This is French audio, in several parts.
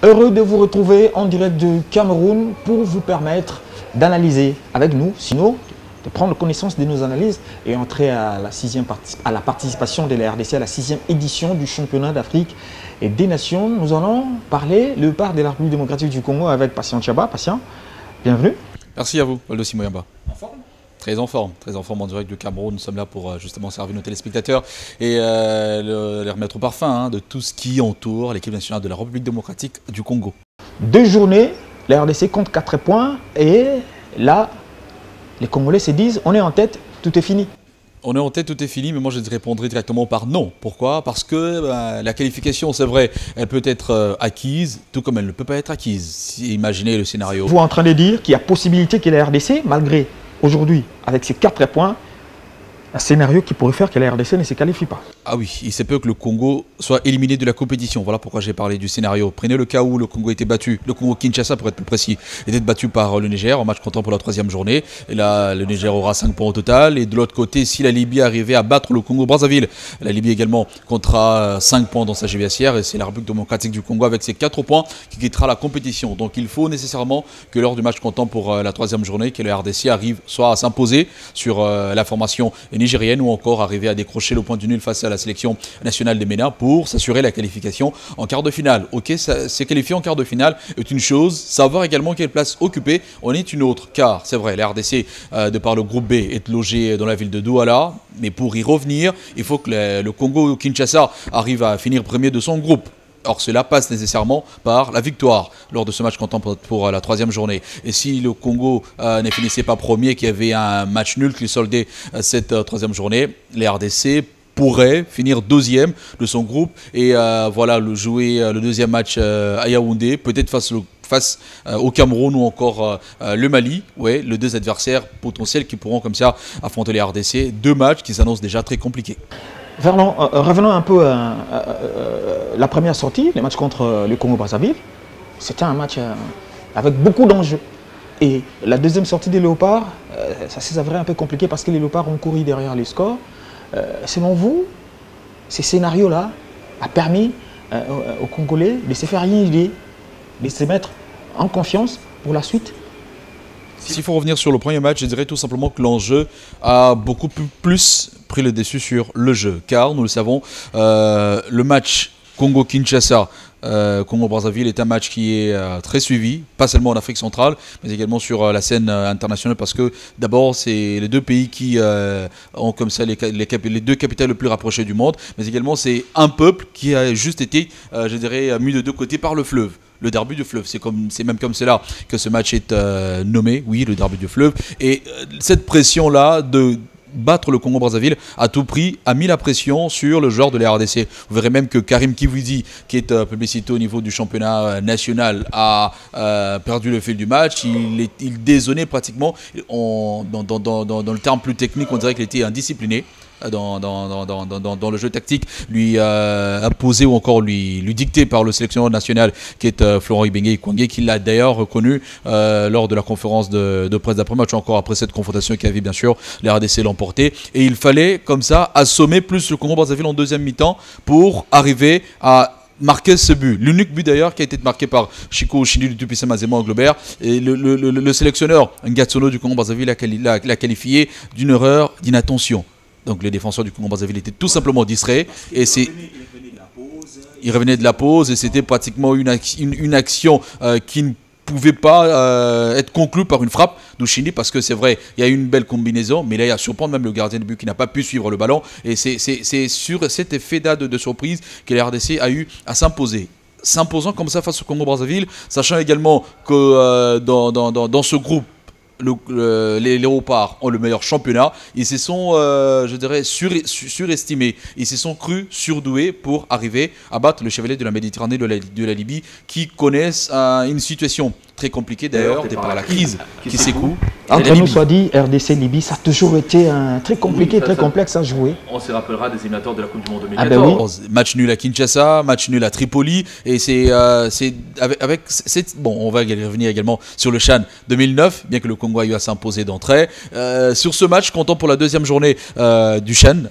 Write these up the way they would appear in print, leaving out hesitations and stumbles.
Heureux de vous retrouver en direct du Cameroun pour vous permettre d'analyser avec nous, sinon de prendre connaissance de nos analyses et entrer à la participation de la RDC à la 6e édition du championnat d'Afrique et des Nations. Nous allons parler le part de la République démocratique du Congo avec Patient Tchaba. Patient, bienvenue. Merci à vous, Waldo Simoyamba. En forme ? Très en forme en direct du Cameroun. Nous sommes là pour justement servir nos téléspectateurs et les remettre au parfum de tout ce qui entoure l'équipe nationale de la République démocratique du Congo. 2 journées, la RDC compte 4 points et là, les Congolais se disent on est en tête, tout est fini. On est en tête, tout est fini, mais moi je répondrai directement par non. Pourquoi? Parce que la qualification, c'est vrai, elle peut être acquise, tout comme elle ne peut pas être acquise. Imaginez le scénario. Vous êtes en train de dire qu'il y a possibilité que la RDC, malgré aujourd'hui, avec ces 4 points, un scénario qui pourrait faire que la RDC ne se qualifie pas. Ah oui, il se peut que le Congo soit éliminé de la compétition. Voilà pourquoi j'ai parlé du scénario. Prenez le cas où le Congo était battu, le Congo-Kinshasa pour être plus précis, était battu par le Niger en match comptant pour la 3e journée. Et là, le Niger aura 5 points au total. Et de l'autre côté, si la Libye arrivait à battre le Congo-Brazzaville, la Libye également comptera 5 points dans sa GVACR. Et c'est la République démocratique du Congo avec ses 4 points qui quittera la compétition. Donc il faut nécessairement que lors du match comptant pour la 3e journée, que le RDC arrive soit à s'imposer sur la formation nigérienne ou encore arriver à décrocher le point du nul face à la sélection nationale des MENA pour s'assurer la qualification en quart de finale. Ok, c'est qualifié en quart de finale est une chose, savoir également quelle place occuper en est une autre, car c'est vrai, la RDC, de par le groupe B, est logé dans la ville de Douala, mais pour y revenir, il faut que le Congo-Kinshasa arrive à finir premier de son groupe. Or, cela passe nécessairement par la victoire lors de ce match comptant pour la 3e journée. Et si le Congo ne finissait pas premier, qu'il y avait un match nul qui soldait cette 3e journée, les RDC pourrait finir 2e de son groupe et voilà, jouer le 2e match à Yaoundé, peut-être face au Cameroun ou encore le Mali, ouais, les 2 adversaires potentiels qui pourront comme ça affronter les RDC. 2 matchs qui s'annoncent déjà très compliqués. Revenons un peu à la première sortie, le match contre le Congo-Brazzaville. C'était un match avec beaucoup d'enjeux. Et la 2e sortie des Léopards, ça s'est avéré un peu compliqué parce que les Léopards ont couru derrière les scores. Selon vous, ces scénarios-là ont permis aux Congolais de se faire une idée, de se mettre en confiance pour la suite? S'il faut revenir sur le premier match, je dirais tout simplement que l'enjeu a beaucoup plus pris le dessus sur le jeu. Car, nous le savons, le match Congo-Kinshasa, Congo-Brazzaville est un match qui est très suivi, pas seulement en Afrique centrale, mais également sur la scène internationale, parce que d'abord, c'est les 2 pays qui ont comme ça les 2 capitales les plus rapprochées du monde, mais également c'est un peuple qui a juste été, je dirais, mis de 2 côtés par le fleuve. Le derby du fleuve, c'est même comme cela que ce match est nommé, oui, le derby du fleuve. Et cette pression-là de battre le Congo-Brazzaville à tout prix a mis la pression sur le joueur de la RDC. Vous verrez même que Karim Kivuidi, qui est publicité au niveau du championnat national, a perdu le fil du match. Il dézonnait pratiquement. Dans le terme plus technique, on dirait qu'il était indiscipliné dans le jeu tactique, lui imposé ou encore lui dicté par le sélectionneur national qui est Florent Ibenge-Ikwangé, qui l'a d'ailleurs reconnu lors de la conférence de presse d'après-match, ou encore après cette confrontation qui avait bien sûr les RDC l'emporté. Et il fallait comme ça assommer plus le Congo-Brazzaville en 2e mi-temps pour arriver à marquer ce but. L'unique but d'ailleurs qui a été marqué par Chico Oshindi du Tout-Puissant Mazema Anglebert. Et le sélectionneur Ngatsono du Congo-Brazzaville l'a qualifié d'une erreur d'inattention. Donc les défenseurs du Congo-Brazzaville étaient tout simplement distraits. Et il revenait de la pause et c'était pratiquement une action qui ne pouvait pas être conclue par une frappe d'Oshindi, parce que c'est vrai, il y a eu une belle combinaison, mais là il y a surprendre même le gardien de but qui n'a pas pu suivre le ballon. Et c'est sur cet effet de surprise que la RDC a eu à s'imposer. S'imposant comme ça face au Congo-Brazzaville, sachant également que dans ce groupe, les Léopards ont le meilleur championnat. Ils se sont, je dirais, surestimés. Ils se sont crus surdoués pour arriver à battre le Chevalier de la Méditerranée de la Libye, qui connaissent une situation très compliqué d'ailleurs, par la crise qui s'écoule. Entre nous soit dit, RDC-Libye, ça a toujours été très compliqué, très complexe à jouer. On se rappellera des éliminatoires de la Coupe du Monde 2014. Ah ben oui. Match nul à Kinshasa, match nul à Tripoli, et c'est bon, on va revenir également sur le CHAN 2009, bien que le Congo ait eu à s'imposer d'entrée. Sur ce match, comptant pour la deuxième journée du CHAN,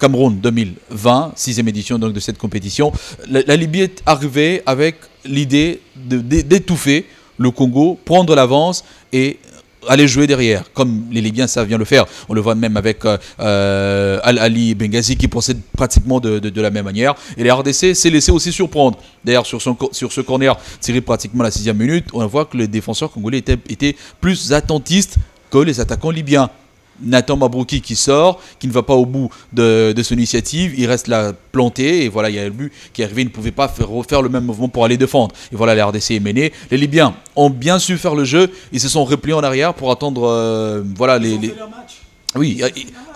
Cameroun 2020, 6e édition donc de cette compétition, la Libye est arrivée avec l'idée d'étouffer le Congo, prendre l'avance et aller jouer derrière, comme les Libyens savent bien le faire. On le voit même avec Al-Ali Benghazi qui procède pratiquement de la même manière. Et la RDC s'est laissé aussi surprendre. D'ailleurs, sur ce corner tiré pratiquement à la 6e minute, on voit que les défenseurs congolais étaient plus attentistes que les attaquants libyens. Nathan Mabrouki qui sort, qui ne va pas au bout de son initiative, il reste là planté et voilà, il y a le but qui est arrivé, il ne pouvait pas refaire le même mouvement pour aller défendre. Et voilà, la RDC est menée. Les Libyens ont bien su faire le jeu, ils se sont repliés en arrière pour attendre voilà, oui,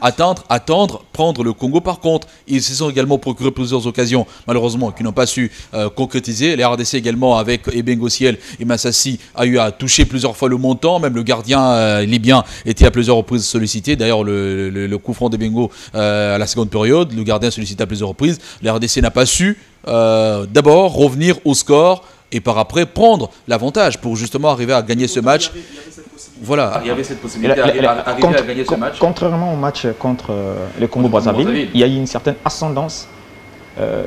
attendre, prendre le Congo. Par contre, ils se sont également procuré plusieurs occasions, malheureusement, qui n'ont pas su concrétiser. Les RDC également, avec Ebengo Ciel et Massassi, a eu à toucher plusieurs fois le montant. Même le gardien libyen était à plusieurs reprises sollicité. D'ailleurs, le coup franc d'Ebengo à la seconde période, le gardien sollicité à plusieurs reprises. Les RDC n'a pas su d'abord revenir au score et par après prendre l'avantage pour justement arriver à gagner ce match. Voilà. Il y avait cette possibilité d'arriver à gagner ce match. Contrairement au match contre le Congo-Brazzaville, il y a eu une certaine ascendance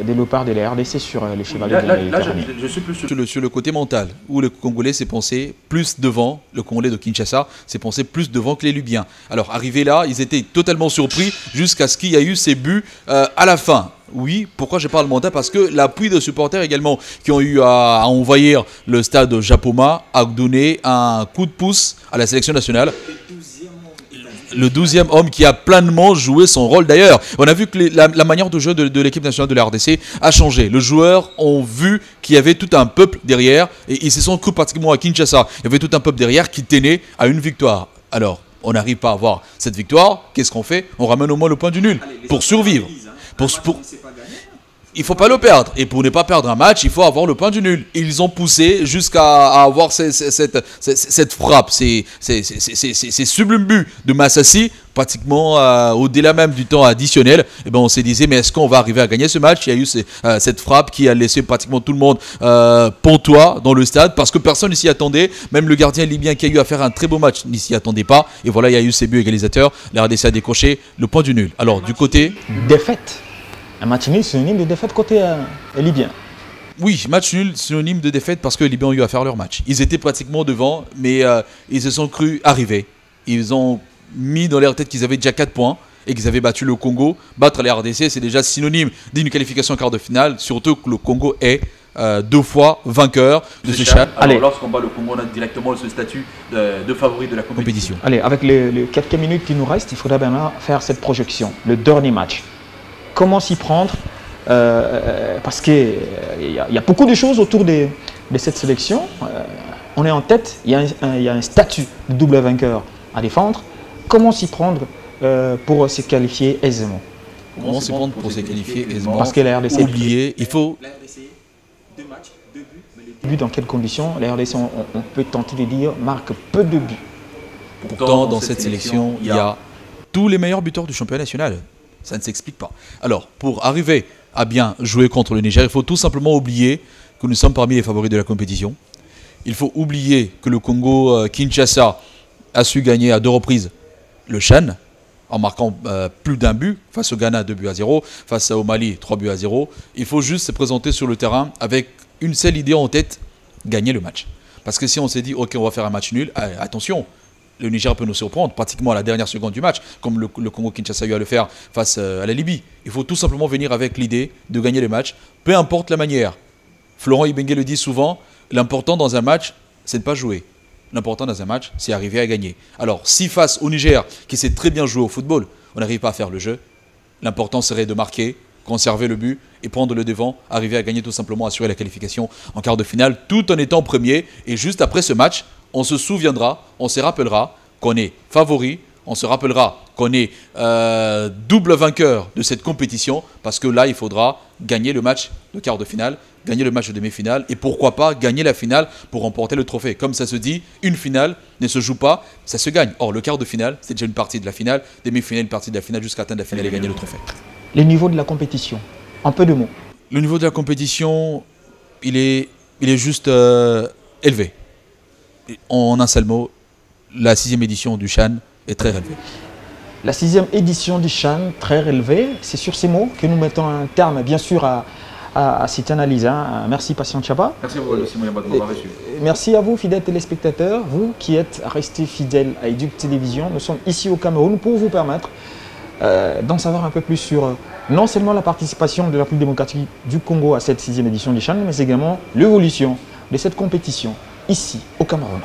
des léopards de la RDC sur les chevaliers de la Méditerranée. Je suis plus sur le côté mental, où le Congolais s'est pensé plus devant, le Congolais de Kinshasa s'est pensé plus devant que les Libyens. Alors, arrivés là, ils étaient totalement surpris jusqu'à ce qu'il y ait eu ces buts à la fin. Oui, pourquoi je parle mental? Parce que l'appui de supporters également qui ont eu à envahir le stade Japoma a donné un coup de pouce à la sélection nationale. Le 12e homme qui a pleinement joué son rôle d'ailleurs. On a vu que la manière de jeu de l'équipe nationale de la RDC a changé. Les joueurs ont vu qu'il y avait tout un peuple derrière et ils se sont cru pratiquement à Kinshasa. Il y avait tout un peuple derrière qui tenait à une victoire. Alors, on n'arrive pas à avoir cette victoire. Qu'est-ce qu'on fait? On ramène au moins le point du nul pour survivre. Il ne faut pas le perdre. Et pour ne pas perdre un match, il faut avoir le point du nul. Ils ont poussé jusqu'à avoir cette frappe, ces sublimes buts de Massassi, pratiquement au-delà même du temps additionnel. Et ben on s'est dit, mais est-ce qu'on va arriver à gagner ce match? Il y a eu cette frappe qui a laissé pratiquement tout le monde pantois dans le stade parce que personne ne s'y attendait. Même le gardien libyen qui a eu à faire un très beau match n'y s'y attendait pas. Et voilà, il y a eu ces buts égalisateurs. La RDC a décroché le point du nul. Alors, du côté... Défaite. Un match nul synonyme de défaite côté libyen. Oui, match nul synonyme de défaite parce que les Libyens ont eu à faire leur match. Ils étaient pratiquement devant, mais ils se sont crus arriver. Ils ont mis dans leur tête qu'ils avaient déjà 4 points et qu'ils avaient battu le Congo. Battre les RDC, c'est déjà synonyme d'une qualification en quart de finale, surtout que le Congo est 2 fois vainqueur de ce CHAN. Alors, lorsqu'on bat le Congo, on a directement ce statut de favori de la compétition. Allez, avec les quelques minutes qui nous restent, il faudrait bien faire cette projection, le dernier match. Comment s'y prendre parce qu'il y a beaucoup de choses autour de cette sélection. On est en tête, il y a un statut de double vainqueur à défendre. Comment s'y prendre pour se qualifier aisément? Comment s'y prendre pour se qualifier aisément? Parce que la RDC... Oubliez, il faut... La RDC, 2 matchs, 2 buts. Mais les buts dans quelles conditions? La RDC, on peut tenter de dire, marque peu de buts. Pourtant, dans cette sélection, il y a tous les meilleurs buteurs du championnat national. Ça ne s'explique pas. Alors, pour arriver à bien jouer contre le Niger, il faut tout simplement oublier que nous sommes parmi les favoris de la compétition. Il faut oublier que le Congo-Kinshasa a su gagner à 2 reprises le CHAN en marquant plus d'un but face au Ghana 2-0, face au Mali 3-0. Il faut juste se présenter sur le terrain avec une seule idée en tête, gagner le match. Parce que si on s'est dit, ok, on va faire un match nul, attention, le Niger peut nous surprendre pratiquement à la dernière seconde du match, comme le Congo-Kinshasa a eu à le faire face à la Libye. Il faut tout simplement venir avec l'idée de gagner le match, peu importe la manière. Florent Ibenge le dit souvent, l'important dans un match, c'est de ne pas jouer. L'important dans un match, c'est arriver à gagner. Alors, si face au Niger, qui sait très bien jouer au football, on n'arrive pas à faire le jeu, l'important serait de marquer, conserver le but et prendre le devant, arriver à gagner tout simplement, assurer la qualification en quart de finale, tout en étant premier. Et juste après ce match, on se souviendra, on se rappellera qu'on est favori, on se rappellera qu'on est double vainqueur de cette compétition parce que là, il faudra gagner le match de quart de finale, gagner le match de demi-finale et pourquoi pas gagner la finale pour remporter le trophée. Comme ça se dit, une finale ne se joue pas, ça se gagne. Or, le quart de finale, c'est déjà une partie de la finale, demi-finale, une partie de la finale jusqu'à atteindre la finale et gagner le trophée. Le niveau de la compétition, en peu de mots. Le niveau de la compétition, il est juste élevé. En un seul mot, la 6e édition du CHAN est très relevée. La 6e édition du CHAN, très relevée, c'est sur ces mots que nous mettons un terme, bien sûr, à à cette analyse. Hein. Merci Patient Chapa. Merci à vous, Simon Yamba, de m'avoir reçu. Merci à vous, fidèles téléspectateurs, vous qui êtes restés fidèles à Éduc Télévision. Nous sommes ici au Cameroun pour vous permettre d'en savoir un peu plus sur non seulement la participation de la République démocratique du Congo à cette 6e édition du CHAN, mais également l'évolution de cette compétition ici au Cameroun.